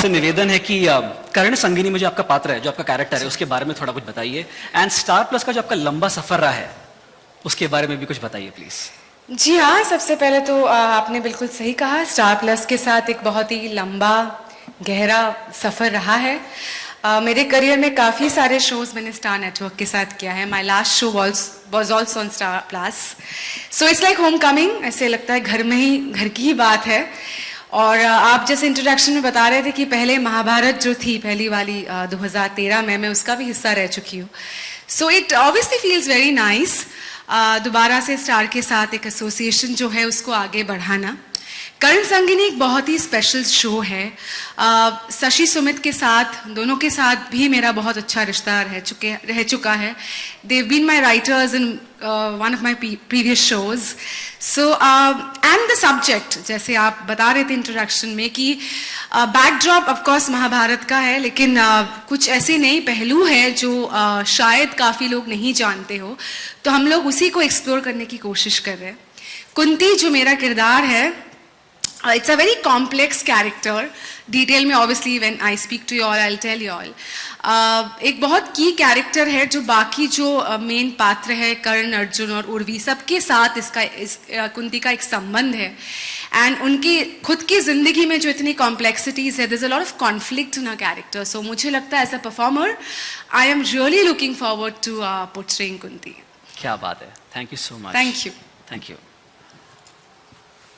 आपसे निवेदन है कि कर्ण संगिनी में जो आपका पात्र है, जो आपका कैरेक्टर है, उसके बारे में थोड़ा कुछ बताइए। एंड स्टार प्लस का जो आपका लंबा सफर रहा है, उसके बारे में भी कुछ बताइए प्लीज। जी हाँ, सबसे पहले तो आपने बिल्कुल सही कहा, स्टार प्लस के साथ एक बहुत ही लंबा गहरा सफ़र रहा है। मेरे करियर में काफ़ी सारे शोज़ मैंने स्टार नेटवर्क के साथ किया है। My last show was also on star plus, so it's like home coming. ऐसे लगता है घर में ही, घर की ही बात है। और आप जैसे इंट्रोडक्शन में बता रहे थे कि पहले महाभारत जो थी पहली वाली 2013 में, मैं उसका भी हिस्सा रह चुकी हूँ। So it obviously feels very nice दोबारा से स्टार के साथ एक एसोसिएशन जो है उसको आगे बढ़ाना। कर्ण संगिनी एक बहुत ही स्पेशल शो है। शशि सुमित के साथ, दोनों के साथ भी मेरा बहुत अच्छा रिश्ता रह चुका है। They've been my writers in one of my previous shows. So and the subject, जैसे आप बता रहे थे इंट्रोडक्शन में कि बैकड्रॉप ऑफकोर्स महाभारत का है, लेकिन कुछ ऐसे नए पहलू है जो शायद काफ़ी लोग नहीं जानते हो, तो हम लोग उसी को एक्सप्लोर करने की कोशिश कर रहे हैं। कुंती जो मेरा किरदार है, it's a very complex character. Detail में obviously when I speak to you all I will tell you all. एक बहुत की कैरेक्टर है जो बाकी जो मेन पात्र है कर्ण, अर्जुन और उर्वी, सबके साथ इस कुंती का एक संबंध है। एंड उनकी खुद की जिंदगी में जो इतनी कॉम्प्लेक्सिटीज है, there is a lot of conflict in a character. So मुझे लगता है as a performer I am really looking forward to portraying Kunti. क्या बात है, thank you so much. Thank you. Thank you.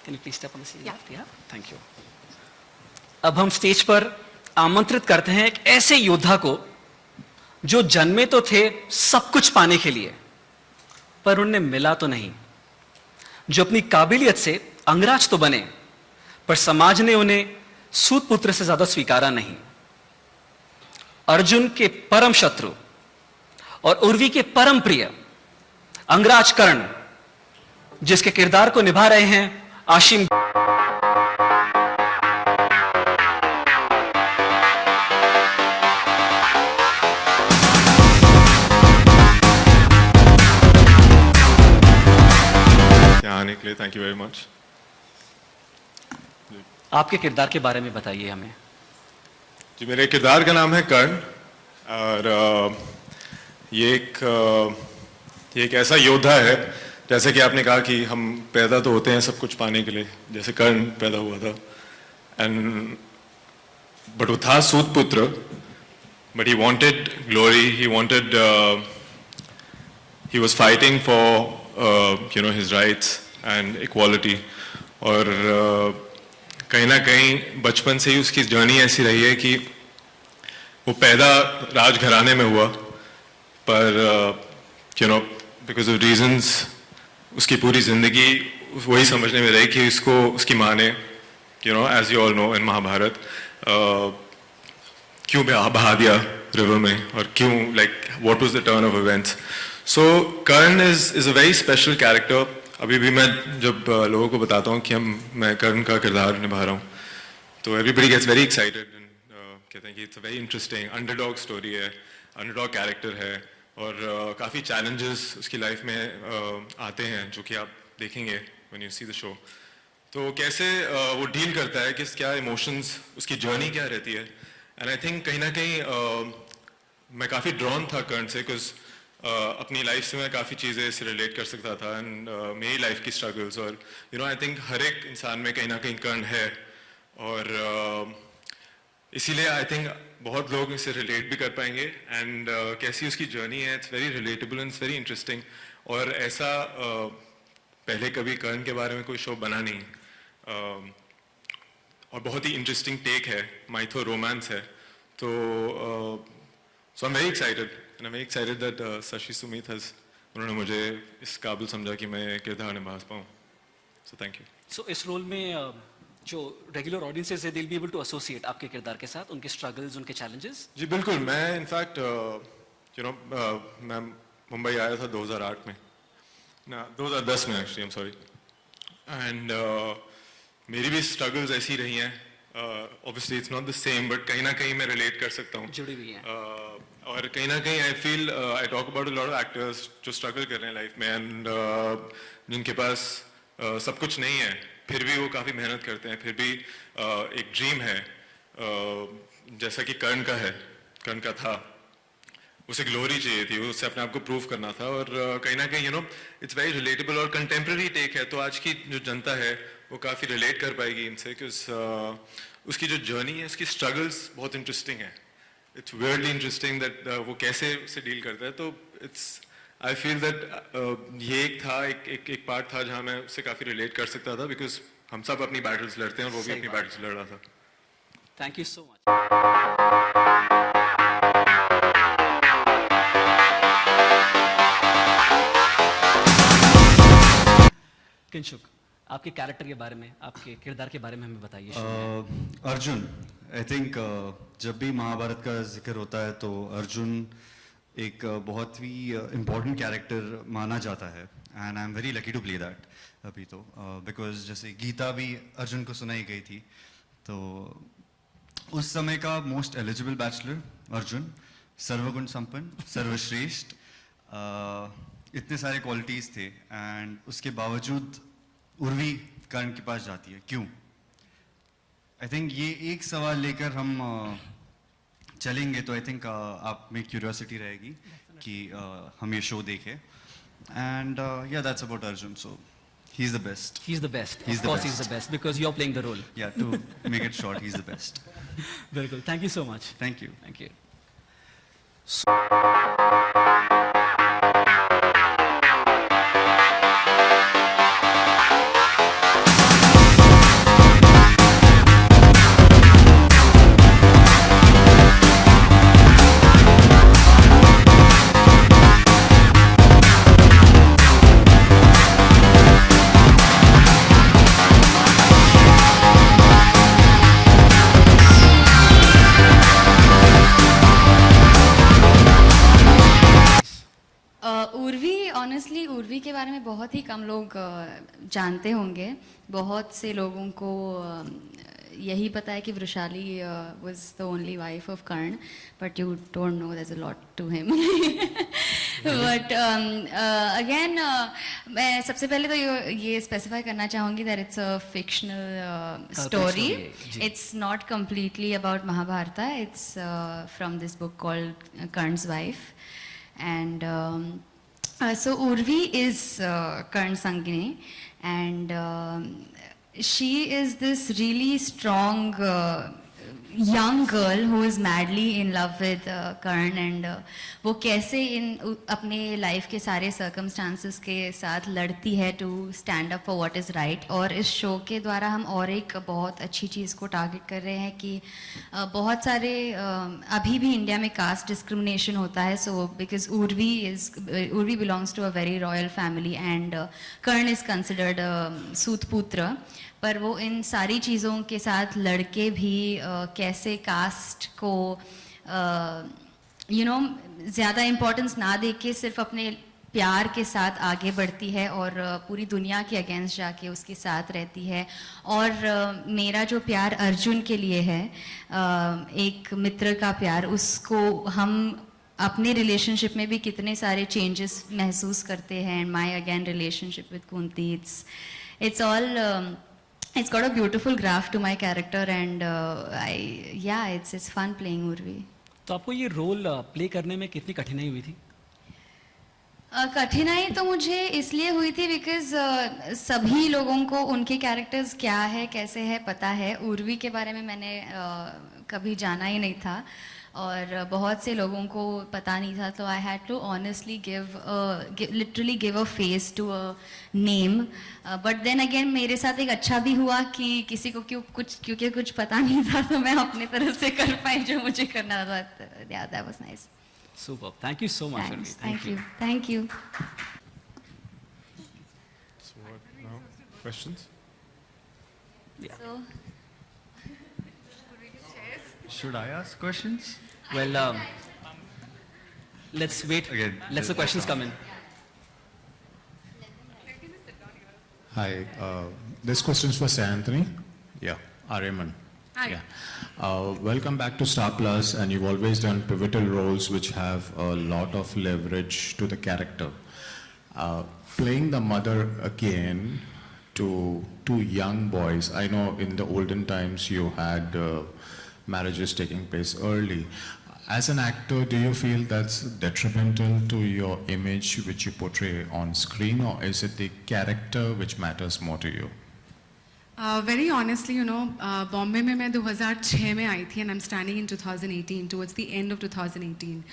Can you please step on the stage? Yeah. Thank you. अब हम stage पर आमंत्रित करते हैं एक ऐसे योद्धा को जो जन्मे तो थे सब कुछ पाने के लिए, पर उन्हें मिला तो नहीं। जो अपनी काबिलियत से अंगराज तो बने, पर समाज ने उन्हें सूत पुत्र से ज्यादा स्वीकारा नहीं। अर्जुन के परम शत्रु और उर्वी के परम प्रिय अंगराज कर्ण, जिसके किरदार को निभा रहे हैं आशिम। आने के लिए थैंक यू वेरी मच। आपके किरदार के बारे में बताइए हमें। जी, मेरे किरदार का नाम है कर्ण, और ये एक ऐसा योद्धा है, जैसे कि आपने कहा कि हम पैदा तो होते हैं सब कुछ पाने के लिए, जैसे कर्ण पैदा हुआ था। एंड बट वो था सूत पुत्र, but he wanted glory, he was fighting for his rights and equality. और कहीं ना कहीं बचपन से ही उसकी जर्नी ऐसी रही है कि वो पैदा राजघराने में हुआ, पर बिकॉज ऑफ रीजंस उसकी पूरी जिंदगी वही समझने में रही कि उसकी माँ ने, as you all know in Mahabharata, क्यों बहा दिया रिवर में, और क्यों, what was the turn of events. So Karna is a very special character. अभी भी मैं जब लोगों को बताता हूँ कि मैं कर्ण का किरदार निभा रहा हूँ, तो everybody gets very excited and कहते हैं कि it's a very interesting underdog story है, अंडरडॉग कैरेक्टर है, और काफ़ी चैलेंजेस उसकी लाइफ में आते हैं जो कि आप देखेंगे when you see the show. तो कैसे वो डील करता है, क्या इमोशंस, उसकी जर्नी क्या रहती है। एंड आई थिंक कहीं ना कहीं मैं काफ़ी ड्रॉन था कर्ण से, बिकॉज अपनी लाइफ से मैं काफ़ी चीज़ें इससे रिलेट कर सकता था, एंड मेरी लाइफ की स्ट्रगल्स, और आई थिंक हर एक इंसान में कहीं ना कहीं कर्ण है, और इसीलिए आई थिंक बहुत लोग इससे रिलेट भी कर पाएंगे। एंड कैसी उसकी जर्नी है, it's very relatable and it's very interesting. और ऐसा पहले कभी कर्ण के बारे में कोई शो बना नहीं, और बहुत ही इंटरेस्टिंग टेक है, माइथो रोमांस है। तो so I am very excited, and I am very excited that Shashi Sumit उन्होंने मुझे इस काबिल समझा कि मैं किरदार निभा पाऊँ। So thank you. सो इस रोल में जो रेगुलर ऑडियंसेस है, they will be able to associate आपके किरदार के साथ, उनके स्ट्रगल्स, उनके चैलेंजेस। जी बिल्कुल। मैं इनफैक्ट मैं मुंबई आया था 2008 में, 2010 में actually, I am sorry. And मेरी भी स्ट्रगल्स ऐसी रही हैं। Obviously it's not the same, but कहीं ना कहीं मैं रिलेट कर सकता हूँ, जुड़ी हुई हैं। और कहीं ना कहीं I feel I talk about a lot of actors जो स्ट्रगल कर रहे हैं लाइफ में, एंड जिनके पास सब कुछ नहीं है, फिर भी वो काफ़ी मेहनत करते हैं, फिर भी एक ड्रीम है जैसा कि कर्ण का है, कर्ण का था, उसे ग्लोरी चाहिए थी, उसे अपने आप को प्रूव करना था, और कहीं ना कहीं इट्स वेरी रिलेटेबल और कंटेम्प्रेरी टेक है, तो आज की जो जनता है वो काफ़ी रिलेट कर पाएगी इनसे, क्योंकि उसकी जो जर्नी है, उसकी स्ट्रगल्स बहुत इंटरेस्टिंग है. इट्स वियर्डली इंटरेस्टिंग दैट वो कैसे उसे डील करता है. तो इट्स आई फील दैट ये एक था, एक पार्ट था जहाँ मैं उससे काफ़ी रिलेट कर सकता था, बिकॉज हम सब अपनी बैटल्स लड़ते हैं और वो भी सही अपनी बात बैटल्स लड़ रहा था. Thank you so much. Kinshuk, आपके कैरेक्टर के बारे में, आपके किरदार के बारे में हमें बताइए. अर्जुन, आई थिंक जब भी महाभारत का जिक्र होता है तो अर्जुन एक बहुत ही इम्पोर्टेंट कैरेक्टर माना जाता है, and I am very lucky to play that. अभी तो बिकॉज जैसे गीता भी अर्जुन को सुनाई गई थी, तो उस समय का मोस्ट एलिजिबल बैचलर अर्जुन, सर्वगुण संपन्न, सर्वश्रेष्ठ, इतने सारे क्वालिटीज थे, एंड उसके बावजूद उर्वी कर्ण के पास जाती है. क्यों? आई थिंक ये एक सवाल लेकर हम चलेंगे तो आई थिंक आप में क्यूरियोसिटी रहेगी कि हम ये शो देखें. एंड या that's about Arjun. So he is the best. He's the best. He's Of the course, best. he's the best because you're playing the role. या to make it short, he is the best. बिल्कुल. Thank you so much. Thank you. Thank you. Urvi, honestly Urvi के बारे में बहुत ही कम लोग जानते होंगे. बहुत से लोगों को यही पता है कि Vrushali was the only wife of Karna, but you don't know there is a lot to him. But again मैं सबसे पहले तो ये स्पेसिफाई करना चाहूँगी that it's a fictional story. It's not completely about Mahabharata. It's from this book called Karna's wife. And so Urvi is Karn Sangini, and she is this really strong young girl who is madly in love with Karn, and वो कैसे अपने life के सारे circumstances के साथ लड़ती है to stand up for what is right. और इस शो के द्वारा हम और एक बहुत अच्छी चीज़ को टारगेट कर रहे हैं कि बहुत सारे अभी भी इंडिया में कास्ट डिस्क्रिमिनेशन होता है. So because Urvi belongs to a very royal family, and Karna is considered सूतपुत्र, पर वो इन सारी चीज़ों के साथ लड़के भी कैसे कास्ट को ज़्यादा इम्पोर्टेंस ना दे के सिर्फ अपने प्यार के साथ आगे बढ़ती है और पूरी दुनिया के अगेंस्ट जाके उसके साथ रहती है. और मेरा जो प्यार अर्जुन के लिए है, एक मित्र का प्यार, उसको हम अपने रिलेशनशिप में भी कितने सारे चेंजेस महसूस करते हैं. My again relationship with Kunti, it's all it's got a beautiful graph to my character, and it's fun playing Urvi. तो आपको ये रोल प्ले करने में कितनी कठिनाई हुई थी? कठिनाई तो मुझे इसलिए हुई थी बिकॉज सभी लोगों को उनके कैरेक्टर्स क्या है, कैसे है, पता है. उर्वी के बारे में मैंने कभी जाना ही नहीं था और बहुत से लोगों को पता नहीं था. तो I had to honestly literally give a face to a name. But then again मेरे साथ एक अच्छा भी हुआ कि किसी को क्योंकि कुछ पता नहीं था, तो मैं अपने तरफ से कर पाई जो मुझे करना था. That was nice. Superb. Thank you so much. Thanks. Urvi. Thank you. So what now? Questions? So, Should I ask questions? Well, let's wait. Again, Let's the questions come in. Hi, this question is for Sir Anthony. Yeah, Raymond. Hi. Yeah. Welcome back to Star Plus, and you've always done pivotal roles which have a lot of leverage to the character. Playing the mother again to two young boys, I know in the olden times you had marriages taking place early. As an actor, do you feel that's detrimental to your image which you portray on screen, or is it the character which matters more to you? Very honestly, Bombay में मैं 2006 में आई थी, and I'm standing in 2018, towards the end of 2018.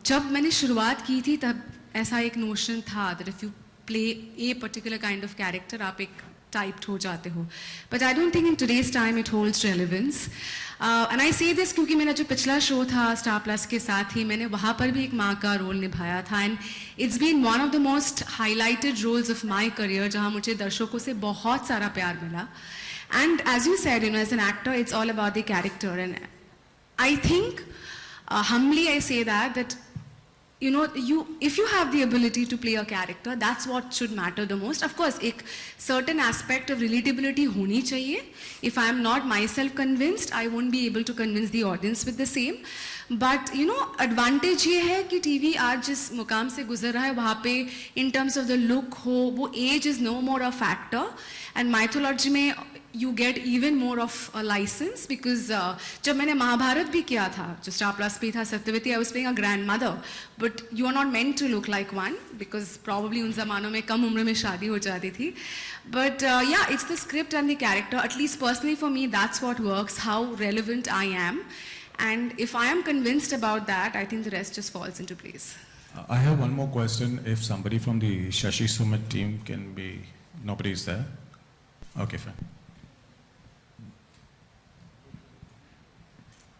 जब मैंने शुरुआत की थी तब ऐसा एक नोशन था that if you play a particular kind of character, आप एक टाइप्ड हो जाते हो. But I don't think in today's time it holds relevance. And I say this क्योंकि मेरा जो पिछला शो था स्टार प्लस के साथ ही, मैंने वहाँ पर भी एक माँ का रोल निभाया था, and it's been one of the most highlighted roles of my career, जहाँ मुझे दर्शकों से बहुत सारा प्यार मिला. And as you said, as an actor, it's all about the character, and I think humbly I say that if you have the ability to play a character, that's what should matter the most. Of course, एक certain aspect of relatability होनी चाहिए. If I am not myself convinced, I won't be able to convince the audience with the same. But advantage ये है कि TV आज जिस मुकाम से गुजर रहा है वहाँ पे in terms of the look हो, वो age is no more a factor. And mythology में you get even more of a license, because जब मैंने महाभारत भी किया था, जो स्टार प्लस पे था, Satyavati, I was playing a grandmother, but you are not meant to look like one, because probably उन ज़मानों में कम उम्र में शादी हो जाती थी. But yeah, it's the script and the character. At least personally for me, that's what works, how relevant I am. And if I am convinced about that, I think the rest just falls into place. I have one more question. If somebody from the Shashi Sumit team can be, nobody is there? Okay, fine.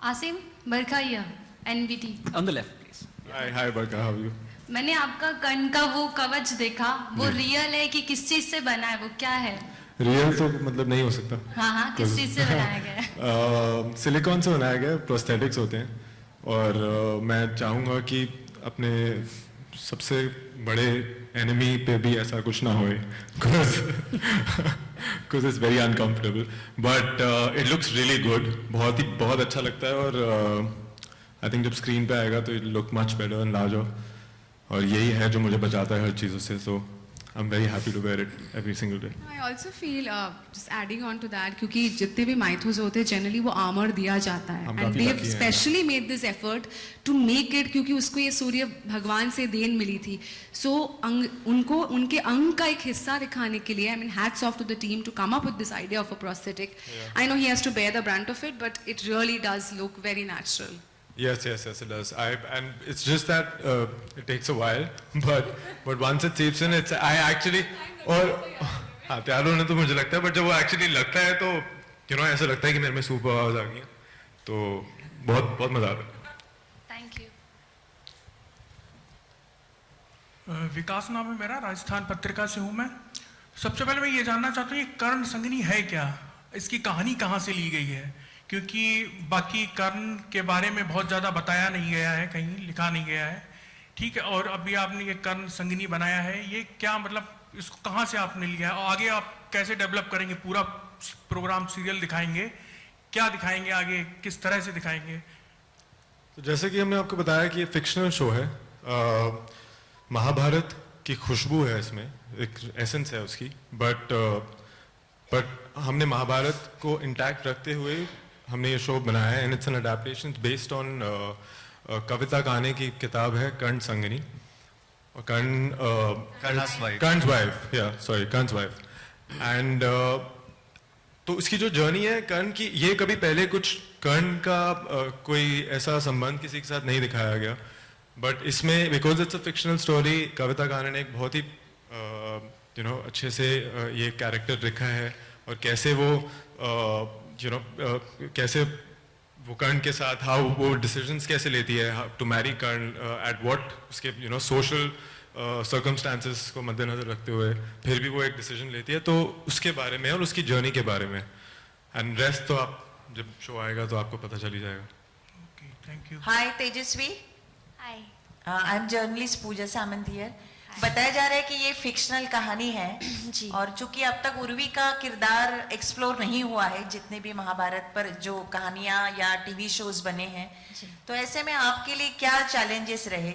Asim बरखाइया NBT. On the left, please. Hi Barka, how are you? मैंने आपका कर्ण का वो कवच देखा, वो real है कि किस चीज से बना है, वो क्या है? रियल तो मतलब नहीं हो सकता. हाँ, किस चीज से बनाया गया है? सिलिकॉन से बनाया गया, प्रोस्थेटिक्स होते हैं, और मैं चाहूँगा कि अपने सबसे बड़े एनिमी पे भी ऐसा कुछ ना होए, because it's very uncomfortable, but it looks really good. बहुत अच्छा लगता है, और I think जब स्क्रीन पे आएगा तो it look much better and larger, और यही है जो मुझे बचाता है हर चीज़ों से. So I'm very happy to wear it every single day. I also feel, just adding on to that, क्योंकि जितने भी mythos होते हैं generally वो armor दिया जाता है, and they have specially made this effort to make it, क्योंकि उसको ये सूर्य भगवान से देन मिली थी. So उनको उनके अंग का एक हिस्सा दिखाने के लिए, I mean hats off to the team to come up with this idea of a prosthetic. I know he has to bear the brunt of it, but it really does look very natural. Yes, it does. And it's just that it takes a while, but once it seeps in, I actually, और हाँ तैयार होने तो मुझे लगता है, but जब वो actually लगता है तो ऐसा लगता है कि मेरे में सुपर आवाज आ गई है, तो बहुत मजा आता है. Thank you. विकास नाम है मेरा, राजस्थान पत्रिका से हूँ मैं. सबसे पहले मैं ये जानना चाहता हूँ ये कर्ण संगिनी है क्या, इसकी कहानी कहाँ से ली गई है, क्योंकि बाकी कर्ण के बारे में बहुत ज़्यादा बताया नहीं गया है, कहीं लिखा नहीं गया है. ठीक है, और अभी आपने ये कर्ण संगिनी बनाया है, ये क्या मतलब, इसको कहाँ से आपने लिया है, और आगे आप कैसे डेवलप करेंगे, पूरा प्रोग्राम सीरियल दिखाएंगे, क्या दिखाएंगे आगे, किस तरह से दिखाएंगे? तो जैसे कि हमने आपको बताया कि ये फिक्शनल शो है, महाभारत की खुशबू है इसमें, एक एसेंस है उसकी, बट हमने महाभारत को इंटैक्ट रखते हुए हमने ये शो बनाया है, and it's an adaptation based on Kavita Kane की किताब है कर्ण संगिनी, और कर्ण's वाइफ. एंड तो इसकी जो जर्नी है कर्ण की, ये कभी पहले कुछ कर्ण का कोई ऐसा संबंध किसी के साथ नहीं दिखाया गया, बट इसमें because it's a fictional story, Kavita Kane ने एक बहुत ही अच्छे से ये कैरेक्टर लिखा है, और कैसे वो कैसे वो कर्ण के साथ हाउ वो डिसीजंस कैसे लेती है to marry Karna, at what उसके सोशल सर्कमस्टांसेस को मद्देनजर रखते हुए फिर भी वो एक डिसीजन लेती है, तो उसके बारे में और उसकी जर्नी के बारे में. एंड रेस्ट तो आप जब शो आएगा तो आपको पता चल ही जाएगा. Okay, thank you. Hi Tejasvi. Hi. I am journalist Pooja Samant here. बताया जा रहा है कि ये फिक्शनल कहानी है जी. और चूंकि अब तक उर्वी का किरदार एक्सप्लोर नहीं हुआ है जितने भी महाभारत पर जो कहानियां या टीवी शोज बने हैं, तो ऐसे में आपके लिए क्या चैलेंजेस रहे,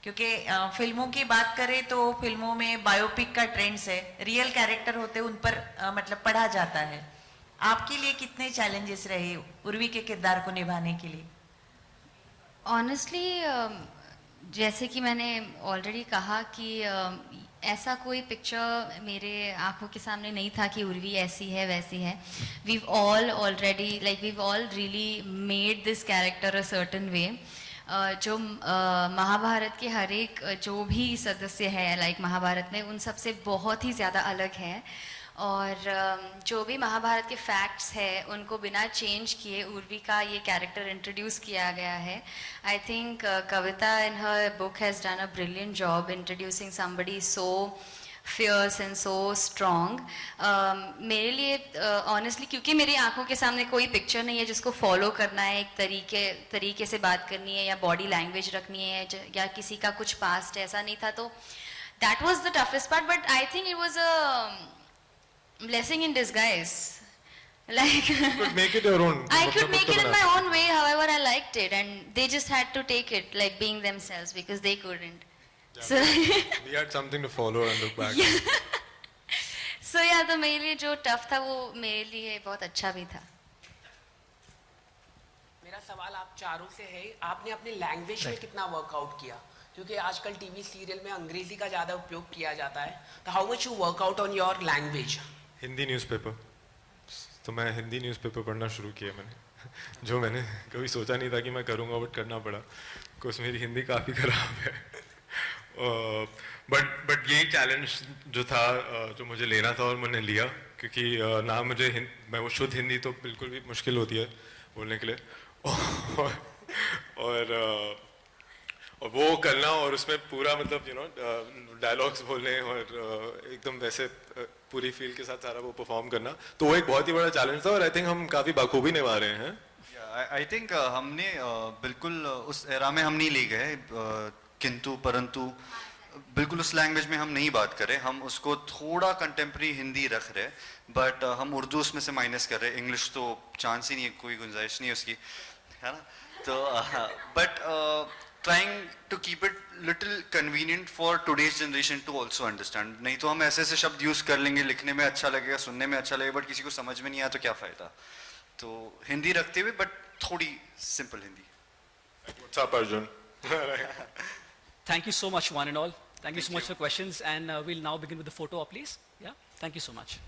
क्योंकि फिल्मों की बात करें तो फिल्मों में बायोपिक का ट्रेंड्स है, रियल कैरेक्टर होते हैं उन पर मतलब पढ़ा जाता है, आपके लिए कितने चैलेंजेस रहे उर्वी के किरदार को निभाने के लिए? ऑनेस्टली जैसे कि मैंने ऑलरेडी कहा कि ऐसा कोई पिक्चर मेरे आंखों के सामने नहीं था कि उर्वी ऐसी है वैसी है. We've all already we've all really made this character a certain way. जो महाभारत के हर एक जो भी सदस्य है महाभारत में, उन सबसे बहुत ही ज़्यादा अलग है. और जो भी महाभारत के फैक्ट्स है उनको बिना चेंज किए उर्वी का ये कैरेक्टर इंट्रोड्यूस किया गया है. I think Kavita in her book has done a brilliant job introducing somebody so fierce and so strong. मेरे लिए ऑनेस्टली क्योंकि मेरी आंखों के सामने कोई पिक्चर नहीं है जिसको फॉलो करना है, एक तरीके से बात करनी है या बॉडी लैंग्वेज रखनी है या किसी का कुछ पास्ट ऐसा नहीं था, तो that was the toughest part. But I think it was a blessing in disguise. You could make it your own. I could make it in my own way, however I liked it, and they just had to take it being themselves because they couldn't. So We had something to follow and look back. so yeah, तो मेरे लिए जो tough था वो मेरे लिए बहुत अच्छा भी था. मेरा सवाल आप चारों से है, आपने अपने लैंग्वेज में कितना वर्कआउट किया? क्योंकि आजकल टीवी सीरियल में अंग्रेजी का ज़्यादा उपयोग किया जाता है, तो how much you workout on your language? Hindi newspaper. तो मैं हिंदी न्यूज़पेपर पढ़ना शुरू किया मैंने, जो मैंने कभी सोचा नहीं था कि मैं करूँगा, बट करना पड़ा. बिकॉज मेरी हिंदी काफ़ी ख़राब है. बट यही चैलेंज जो था, जो मुझे लेना था और मैंने लिया, क्योंकि ना मुझे मैं वो शुद्ध हिंदी तो बिल्कुल भी मुश्किल होती है बोलने के लिए, और वो करना और उसमें पूरा डायलॉग्स बोलने और एकदम वैसे पूरी फील के साथ सारा वो परफॉर्म करना, तो वो एक बहुत ही बड़ा चैलेंज था. और आई थिंक हम काफ़ी बखूबी निभा रहे हैं. आई थिंक हमने बिल्कुल उस एरा में हम नहीं ले गए, किंतु परंतु बिल्कुल उस लैंग्वेज में हम नहीं बात कर रहे. हम उसको थोड़ा कंटेम्प्रेरी हिंदी रख रहे, बट हम उर्दू उसमें से माइनस कर रहे. इंग्लिश तो चांस ही नहीं है, कोई गुंजाइश नहीं है उसकी, है ना. तो but trying to keep it little convenient for today's generation to also understand. नहीं तो हम ऐसे ऐसे शब्द यूज कर लेंगे, लिखने में अच्छा लगेगा, सुनने में अच्छा लगेगा, बट किसी को समझ में नहीं आया तो क्या फायदा. तो हिंदी रखते हुए बट थोड़ी simple Hindi. What's up, Arjun? Thank you so much, one and all. Thank you so much for questions, and we'll now begin with the photo op, please. Yeah, thank you so much.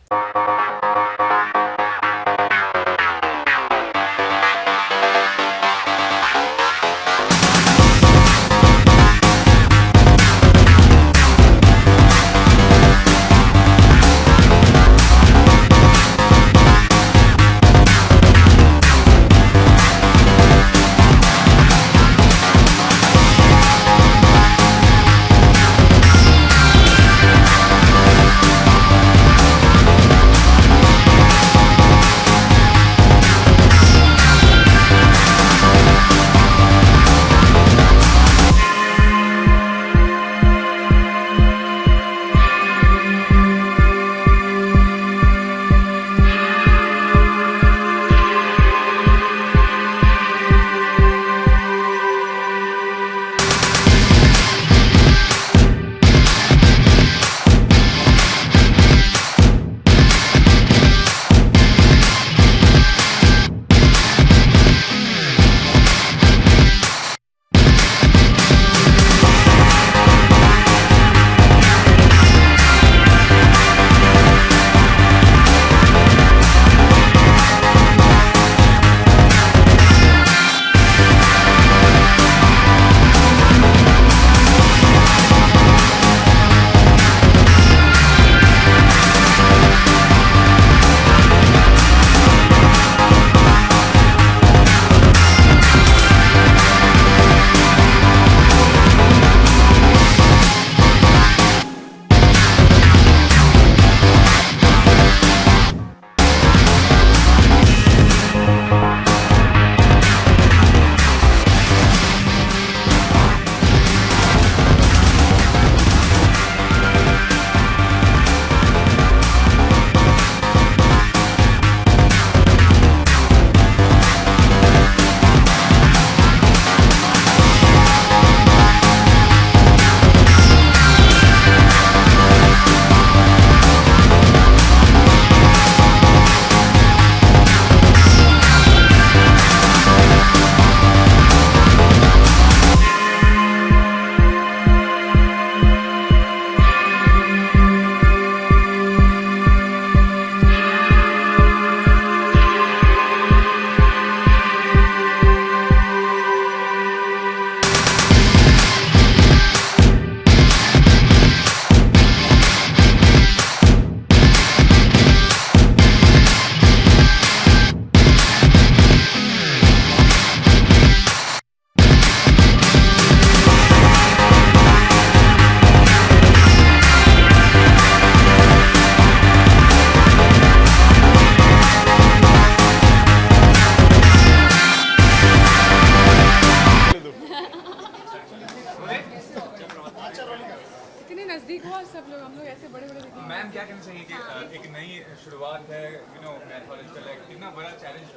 Ma'am क्या कहना चाहिए कि एक नई शुरुआत है, you know, mythological है, कितना बड़ा चैलेंज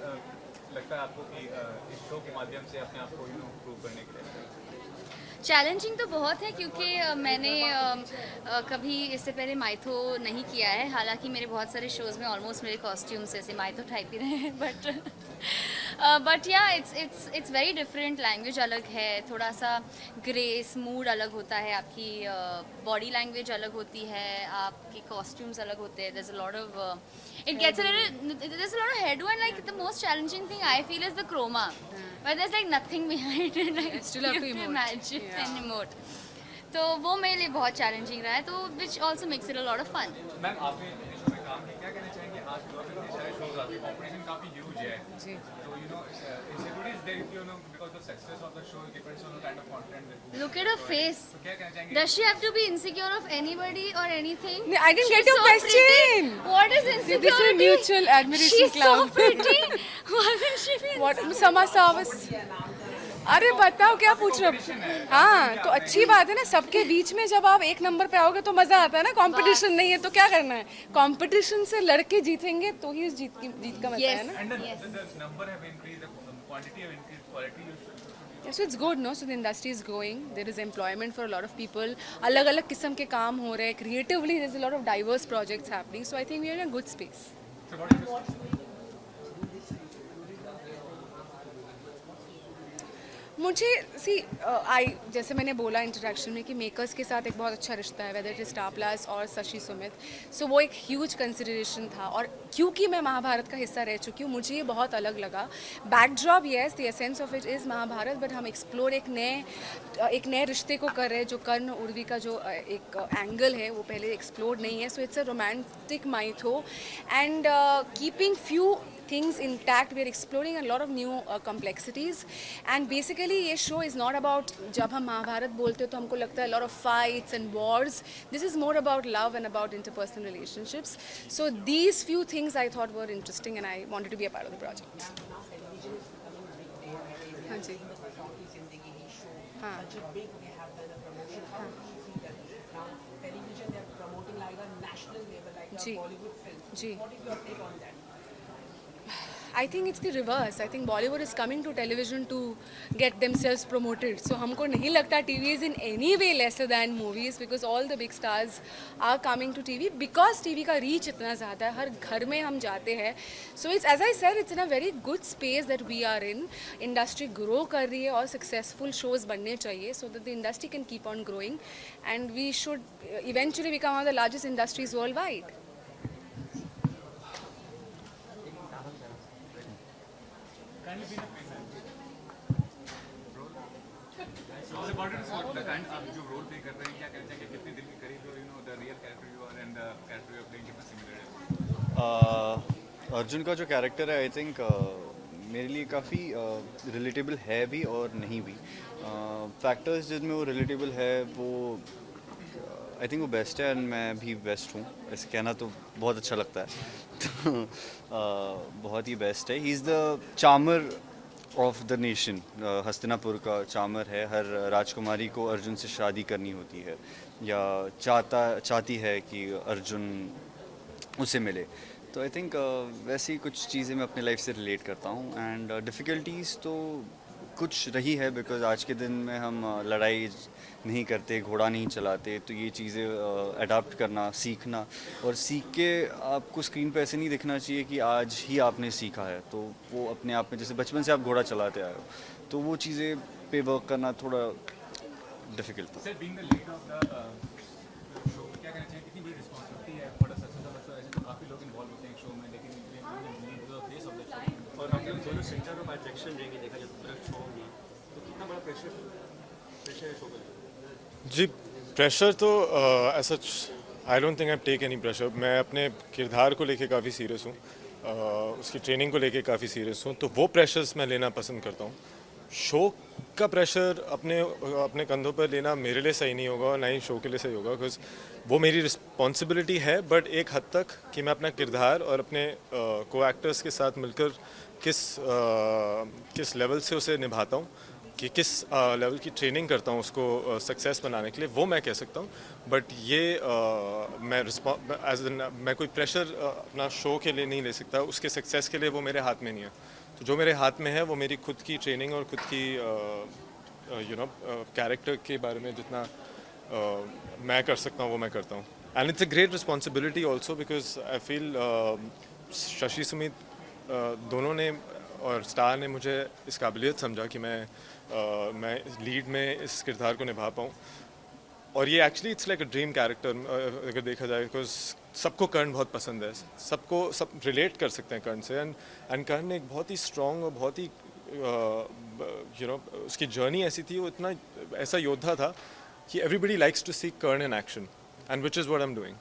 लगता है आपको कि इस शो के माध्यम से अपने आप को, यू नो, प्रूव करने के लिए? चैलेंजिंग तो बहुत है क्योंकि मैंने कभी इससे पहले माइथो नहीं किया है, हालांकि मेरे बहुत सारे शोज़ में ऑलमोस्ट मेरे कॉस्ट्यूम्स ऐसे माइथो टाइप ही रहे हैं, बट या इट्स वेरी डिफरेंट। लैंग्वेज अलग है, थोड़ा सा ग्रेस मूड अलग होता है, आपकी बॉडी लैंग्वेज अलग होती है, आपके कॉस्ट्यूम्स अलग होते हैं। there's a lot of there's a lot of head and like the most challenging thing I feel is the chroma, but there's like nothing behind it, like still have to emote. imagine and emote. तो वो मेरे लिए बहुत challenging रहा है, तो which also makes it a lot of fun. Ma'am आपने इस शो में काम किया, क्या कहना चाहेंगे आज के दौर में इतने सारे शोज आते हैं, कंपटीशन काफी ह्यूज है, जी। तो you know insecurities there, you know, because the success of the show depends on the kind of content that you Look at her face. तो क्या कहना चाहेंगे? Does she have to be insecure of anybody or anything? I didn't She's get your so question. pretty. What is insecurity? This is mutual admiration She's club. so pretty. Why will she be What insecure? समासावस? अरे बताओ क्या पूछ रहे हो? हाँ, तो अच्छी बात है ना, सबके बीच में जब आप एक नंबर पे आओगे तो मजा आता है ना। कंपटीशन नहीं है तो क्या करना है, कंपटीशन से लड़के जीतेंगे तो ही जीत का मजा है ना। And the number have increased, the quantity have increased, quality you should. So it's good, no? So the industry is growing. There is employment for a lot of people. अलग-अलग किस्म के काम हो रहे हैं. Creatively, there's a lot of diverse projects happening. So I think we are in a good space. So what is this? मुझे जैसे मैंने बोला इंट्रोडक्शन में कि मेकर्स के साथ एक बहुत अच्छा रिश्ता है, whether it is star plus और शशि सुमित, सो वो एक ह्यूज कंसिडरेशन था। और क्योंकि मैं महाभारत का हिस्सा रह चुकी हूँ, मुझे ये बहुत अलग लगा। Backdrop yes, the essence of it is Mahabharat, but हम एक्सप्लोर एक नए रिश्ते को कर रहे हैं, जो कर्ण उर्वी का जो एक एंगल है वो पहले एक्सप्लोर नहीं है। So it's a romantic mytho and keeping few things intact. We are exploring a lot of new complexities, and basically ये show is not about, जब हम महाभारत बोलते हो तो हमको लगता है a lot of fights and wars. This is more about love and about interpersonal relationships. So these few things I thought were interesting and I wanted to be a part of the project. हाँ जी, हाँ जी जी। I think it's the reverse. I think Bollywood is coming to television to get themselves promoted. So हमको नहीं लगता TV is in any way lesser than movies, because all the big stars are coming to TV because TV का reach इतना ज़्यादा है, हर घर में हम जाते हैं. So it's, as I said, it's in a very good space that we are in. Industry grow कर रही है और successful shows बनने चाहिए so that the industry can keep on growing, and we should eventually become one of the largest industries worldwide. The kind आप जो role play कर रहे हैं, क्या कहते हैं कि कितने दिल के करीब हो, you know, the real character you are and the character you are playing कितना similar है? अर्जुन का जो कैरेक्टर है आई थिंक मेरे लिए काफ़ी रिलेटेबल है भी और नहीं भी। फैक्टर्स जिनमें वो रिलेटेबल है वो आई थिंक वो बेस्ट है, एंड मैं भी बेस्ट हूँ, ऐसे कहना तो बहुत अच्छा लगता है। तो बहुत ही बेस्ट है। He is the charmer of the nation. Hastinapur का चार्मर है। हर राजकुमारी को अर्जुन से शादी करनी होती है या चाहती है कि अर्जुन उसे मिले। तो आई थिंक वैसी कुछ चीज़ें मैं अपने लाइफ से रिलेट करता हूँ, एंड डिफ़िकल्टीज़ तो कुछ रही है, बिकॉज आज के दिन में हम लड़ाई नहीं करते, घोड़ा नहीं चलाते, तो ये चीज़ें अडाप्ट करना, सीखना, और सीख के आपको स्क्रीन पे ऐसे नहीं दिखना चाहिए कि आज ही आपने सीखा है, तो वो अपने आप में, जैसे बचपन से आप घोड़ा चलाते आए हो, तो वो चीज़ें पे वर्क करना थोड़ा डिफ़िकल्ट था। Sir, being the lead of the show, क्या कहना चाहिए, कितनी बड़ी रिस्पॉन्सिबिलिटी है for the success of the show? ऐसे तो काफ़ी लोग इन्वॉल्व होते हैं शो में, लेकिन lead the face of the show, और हम दोनों सेंटर ऑफ अट्रैक्शन रहेंगे, देखा जाए पूरा शो में, तो कितना बड़ा प्रेशर है शो पर? जी, प्रेशर तो ऐसा I don't think I take any pressure. मैं अपने किरदार को लेके काफ़ी सीरियस हूँ, उसकी ट्रेनिंग को लेके काफ़ी सीरियस हूँ, तो वो प्रेशर्स मैं लेना पसंद करता हूँ। शो का प्रेशर अपने कंधों पर लेना मेरे लिए सही नहीं होगा, और ना ही शो के लिए सही होगा, बिकॉज वो मेरी रिस्पॉन्सिबिलिटी है, बट एक हद तक कि मैं अपना किरदार और अपने को एक्टर्स के साथ मिलकर किस लेवल से उसे निभाता हूँ, कि किस लेवल की ट्रेनिंग करता हूँ उसको सक्सेस बनाने के लिए, वो मैं कह सकता हूँ. बट ये मैं कोई प्रेशर अपना शो के लिए नहीं ले सकता, उसके सक्सेस के लिए वो मेरे हाथ में नहीं है. तो जो मेरे हाथ में है वो मेरी खुद की ट्रेनिंग और खुद की कैरेक्टर के बारे में जितना मैं कर सकता हूँ वो मैं करता हूँ. And it's a great responsibility also because I feel Shashi Sumit दोनों ने और स्टार ने मुझे इस काबिलियत समझा कि मैं लीड में इस किरदार को निभा पाऊँ. और ये actually it's like a dream character अगर देखा जाए, बिकॉज सबको कर्ण बहुत पसंद है, सब रिलेट कर सकते हैं कर्ण से. एंड कर्ण एक बहुत ही स्ट्रॉन्ग और बहुत ही उसकी जर्नी ऐसी थी, वो इतना ऐसा योद्धा था कि everybody likes to see Karna in action, and which is what I am doing.